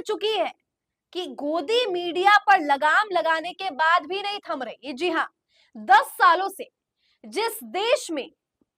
चुकी है कि गोदी मीडिया पर लगाम लगाने के बाद भी नहीं थम रही। जी हाँ, 10 सालों से जिस देश में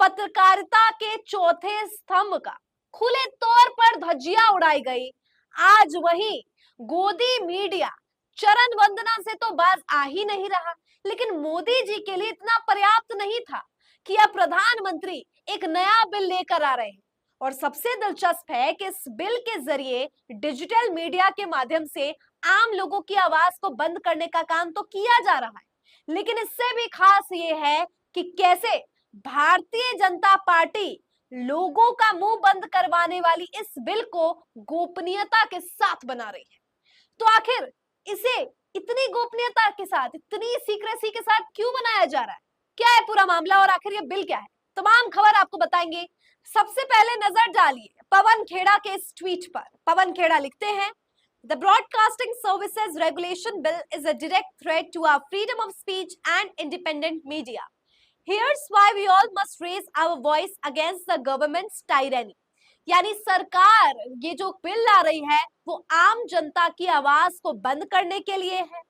पत्रकारिता के चौथे स्तंभ का खुले तौर पर धज्जियां उड़ाई गई, आज वही गोदी मीडिया चरण वंदना से तो बाज आ ही नहीं रहा। लेकिन मोदी जी के लिए इतना पर्याप्त नहीं था कि अब प्रधानमंत्री एक नया बिल लेकर आ रहे हैं। और सबसे दिलचस्प है कि इस बिल के जरिए डिजिटल मीडिया के माध्यम से आम लोगों की आवाज को बंद करने का काम तो किया जा रहा है, लेकिन इससे भी खास ये है कि कैसे भारतीय जनता पार्टी लोगों का मुंह बंद करवाने वाली इस बिल को गोपनीयता के साथ बना रही है। तो आखिर इसे इतनी गोपनीयता के साथ, इतनी सीक्रेसी के साथ क्यों बनाया जा रहा है? क्या है पूरा मामला और आखिर ये बिल क्या है? तमाम खबर आपको बताएंगे। सबसे पहले नजर डालिए पवन खेड़ा के इस ट्वीट पर। पवन खेड़ा लिखते हैं, The Broadcasting Services Regulation Bill is a direct threat to our freedom of speech and independent media. Here's why we all must raise our voice against the government's tyranny. यानी सरकार ये जो बिल ला रही है वो आम जनता की आवाज को बंद करने के लिए है।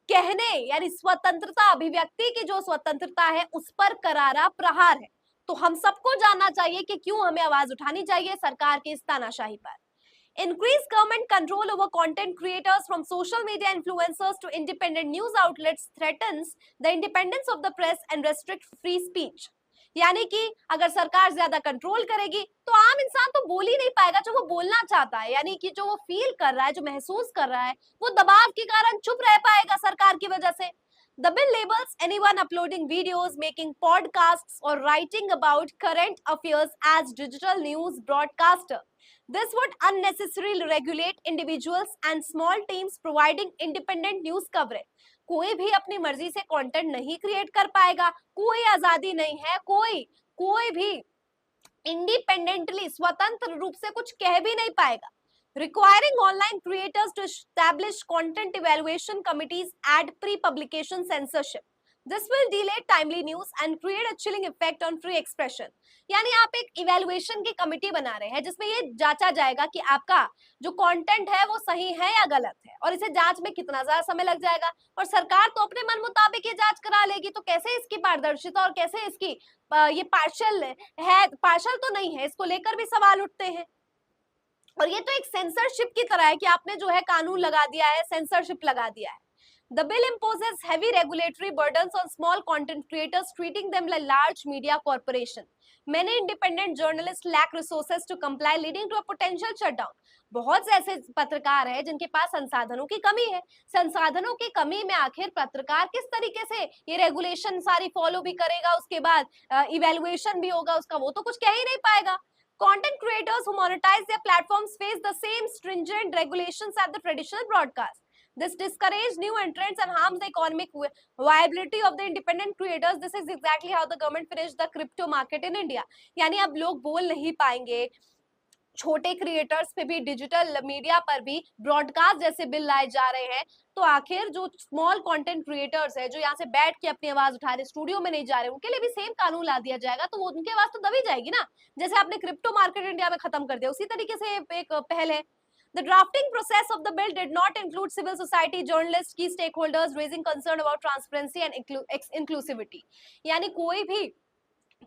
कहने यानी स्वतंत्रता, अभिव्यक्ति की जो स्वतंत्रता है उस पर करारा प्रहार है। तो हम सबको जानना चाहिए कि क्यों हमें आवाज उठानी चाहिए सरकार की इस तानाशाही पर। Increase government control over content creators from social media influencers to independent news outlets threatens the independence of the press and restrict free speech. यानी कि अगर सरकार ज्यादा कंट्रोल करेगी तो आम इंसान तो बोल ही नहीं पाएगा जो वो बोलना चाहता है, यानी कि जो वो फील कर रहा है, जो महसूस कर रहा है, वो दबाव के कारण चुप रह पाएगा सरकार की वजह से। The bill labels anyone uploading videos, making podcasts or writing about current affairs as digital news broadcaster. This would unnecessarily regulate individuals and small teams providing independent news coverage. कोई भी अपनी मर्जी से कंटेंट नहीं क्रिएट कर पाएगा, कोई आजादी नहीं है, कोई भी इंडिपेंडेंटली स्वतंत्र रूप से कुछ कह भी नहीं पाएगा। Requiring online creators to establish content evaluation committees add pre-publication censorship. This will delay timely news and create a chilling effect on free expression. यानी आप एक इवेल्युएशन की कमिटी बना रहे हैं जिसमें ये जांचा जाएगा कि आपका जो कंटेंट है वो सही है या गलत है, और इसे जांच में कितना ज्यादा समय लग जाएगा। और सरकार तो अपने मन मुताबिक ये जांच करा लेगी, तो कैसे इसकी पारदर्शिता और कैसे इसकी ये पार्शियल है, पार्शियल तो नहीं है, इसको लेकर भी सवाल उठते हैं। और ये तो एक सेंसरशिप की तरह है कि आपने जो है कानून लगा दिया है, सेंसरशिप लगा दिया है। The bill imposes heavy regulatory burdens on small content creators, treating them like large media corporation. Many independent journalists lack resources to comply, leading to a potential shutdown. बहुत से ऐसे पत्रकार हैं जिनके पास संसाधनों की कमी है। संसाधनों की कमी में आखिर पत्रकार किस तरीके से ये रेगुलेशन सारी फॉलो भी करेगा, उसके बाद इवेल्युएशन भी होगा उसका, वो तो कुछ कह ही नहीं पाएगा। Content creators who monetize their platforms face the same stringent regulations as the traditional broadcast. This discourages new entrants and harms the economic viability of the independent creators. This is exactly how the government finished the crypto market in India. यानी अब लोग बोल नहीं पाएंगे, छोटे creators पे भी, digital media पर भी ब्रॉडकास्ट जैसे बिल लाए जा रहे हैं। तो आखिर जो स्मॉल कंटेंट क्रिएटर्स है जो यहाँ से बैठ के अपनी आवाज उठा रहे, स्टूडियो में नहीं जा रहे, उनके लिए भी सेम कानून ला दिया जाएगा, तो वो उनकी आवाज तो दबी जाएगी ना। जैसे आपने क्रिप्टो मार्केट इंडिया में खत्म कर दिया, उसी तरीके से एक पहल है। The drafting process of the bill did not include civil society, journalists, key stakeholders, raising concern about transparency and inclusivity. यानी कोई भी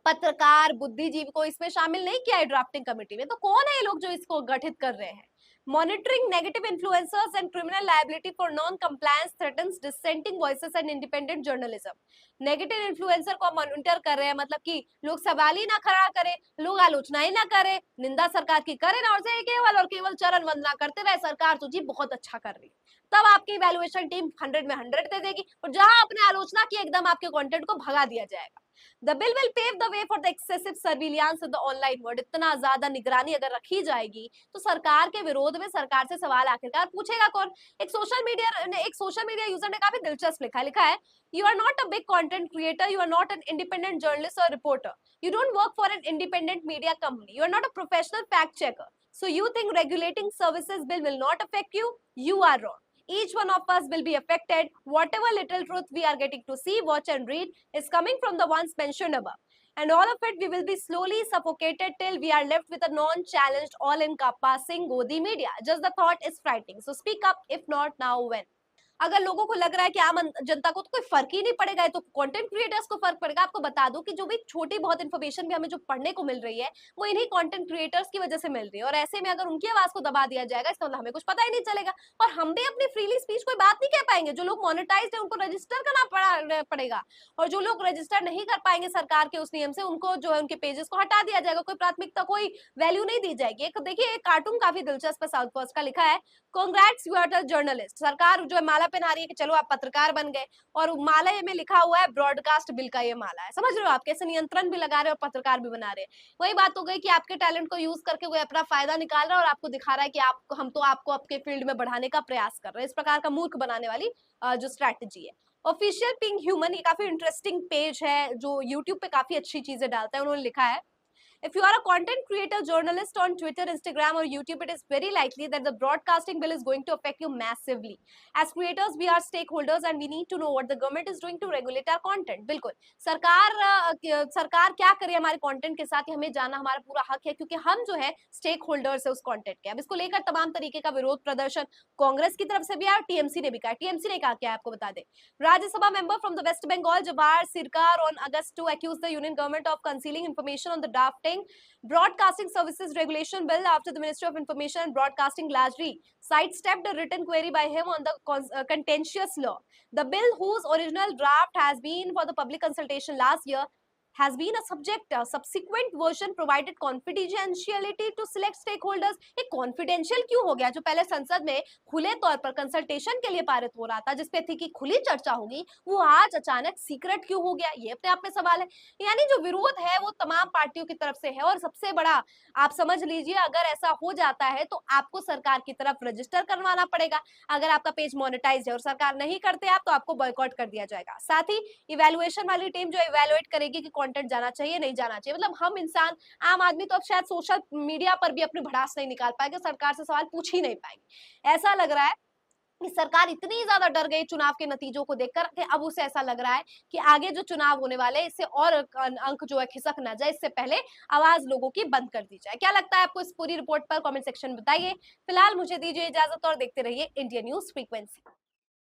पत्रकार, बुद्धिजीवी को इसमें शामिल नहीं किया है ड्राफ्टिंग कमेटी में। तो कौन है ये लोग जो इसको गठित कर रहे हैं? Monitoring negative influencers and criminal liability for non-compliance threatens dissenting voices and independent journalism. Negative influencer को मॉनिटर कर रहे हैं, मतलब कि लोग सवाल ही ना खड़ा करें, लोग आलोचना ही ना करें, निंदा सरकार की करें ना, और केवल चरण वंदना करते रहे, सरकार तो जी बहुत अच्छा कर रही है। तब आपकी इवैल्यूएशन टीम 100 में 100 दे देगी, और जहां आपने आलोचना की एकदम आपके कंटेंट को भगा दिया जाएगा। The bill will pave the way for the excessive surveillance in the online world. इतना ज्यादा निगरानी अगर रखी जाएगी तो सरकार के विरोध में सरकार से सवाल आखिरकार पूछेगा कौन? एक सोशल मीडिया यूजर ने काफी दिलचस्प लिखा है, You are not a big content creator, you are not an independent journalist or reporter. You don't work for an independent media company. You are not a professional fact checker. So you think regulating services bill will not affect you? You are wrong. Each one of us will be affected. Whatever little truth we are getting to see, watch and read is coming from the ones mentioned above. and all of it we will be slowly suffocated till we are left with a non-challenged all-encompassing Godi media. Just the thought is frightening, so speak up, if not now, when? अगर लोगों को लग रहा है कि आम जनता को तो कोई फर्क ही नहीं पड़ेगा, तो कंटेंट क्रिएटर्स को फर्क पड़ेगा। आपको बता दूं कि जो भी छोटी बहुत इन्फॉर्मेशन भी हमें जो पढ़ने को मिल रही है वो इन्हीं कंटेंट क्रिएटर्स की वजह से मिल रही है, और ऐसे में अगर उनकी आवाज को दबा दिया जाएगा इसका मतलब हमें कुछ पता ही नहीं चलेगा, और हम भी अपनी फ्रीली स्पीच कोई बात नहीं कह पाएंगे। जो लोग मोनेटाइज्ड है उनको रजिस्टर करना पड़ेगा, और जो लोग रजिस्टर नहीं कर पाएंगे सरकार के उस नियम से उनको जो है उनके पेजेस को हटा दिया जाएगा, कोई प्राथमिकता कोई वैल्यू नहीं दी जाएगी। एक देखिए एक कार्टून काफी दिलचस्प है, साउथ फर्स्ट का, लिखा है congrats you are the journalist. सरकार जो है माला पहना रही है कि चलो आप पत्रकार बन गए, और माला में लिखा हुआ है ब्रॉडकास्ट बिल का ये माला है। समझ रहे हो आप कैसे नियंत्रण भी लगा रहे हैं और पत्रकार भी बना रहे हैं। वही बात हो गई कि आपके टैलेंट को यूज करके कोई अपना फायदा निकाल रहा है और आपको दिखा रहा है कि आप हम तो आपको आपके फील्ड में बढ़ाने का प्रयास कर रहे हैं। इस प्रकार का मूर्ख बनाने वाली जो स्ट्रैटेजी है। ऑफिशियल पिंक ह्यूमन, ये काफी इंटरेस्टिंग पेज है जो यूट्यूब पे काफी अच्छी चीजें डालता है। उन्होंने लिखा है, if you are a content creator, journalist on Twitter, Instagram or YouTube, it is very likely that the broadcasting bill is going to affect you massively. As creators, we are stakeholders and we need to know what the government is doing to regulate our content. बिल्कुल सरकार क्या करे हमारे content के साथ, हमें जानना हमारा पूरा हक है, क्योंकि हम जो है स्टेक होल्डर्स है उस कंटेंट के। अब इसको लेकर तमाम तरीके का विरोध प्रदर्शन कांग्रेस की तरफ से भी आया, टीएमसी ने भी कहा। टीएमसी ने कहा क्या आपको बता दें, Rajya Sabha member from the West Bengal Jawahar Sircar on August 2 accused the union government of concealing information on the drafting Broadcasting Services Regulation Bill after the Ministry of Information and Broadcasting largely sidestepped a written query by him on the contentious law. The bill, whose original draft has been for the public consultation last year, has been a subject. A subsequent version provided confidentiality to select stakeholders. ये confidential क्यों हो गया? जो पहले संसद में खुले तौर पर कंसल्टेशन के लिए पारित हो रहा था, जिसपे थी कि खुली चर्चा होगी, वो आज अचानक सीक्रेट क्यों हो गया? ये अपने आप में सवाल है। यानी जो विरोध है वो तमाम पार्टियों की तरफ से है, और सबसे बड़ा आप समझ लीजिए, अगर ऐसा हो जाता है तो आपको सरकार की तरफ रजिस्टर करवाना पड़ेगा। अगर आपका पेज मोनेटाइज है और सरकार नहीं करते आप, तो आपको बॉयकॉट कर दिया जाएगा। साथ ही इवैल्यूएशन वाली टीम जो इवैल्यूएट करेगी कि कंटेंट जाना चाहिए नहीं जाना चाहिए। मतलब हम इंसान, आम आदमी तो अब शायद सोशल मीडिया पर भी अपनी भड़ास नहीं निकाल पाएगा, सरकार से सवाल पूछ ही नहीं पाएंगे। ऐसा लग रहा है कि सरकार इतनी ज्यादा डर गई चुनाव के नतीजों को देखकर कि अब उसे ऐसा लग रहा है कि आगे जो चुनाव होने वाले हैं इससे और अंक जो है खिसक ना जाए, इससे पहले आवाज लोगों की बंद कर दी जाए। क्या लगता है आपको इस पूरी रिपोर्ट पर? कमेंट सेक्शन में बताइए। फिलहाल मुझे दीजिए इजाजत और देखते रहिए इंडिया न्यूज फ्रीक्वेंसी।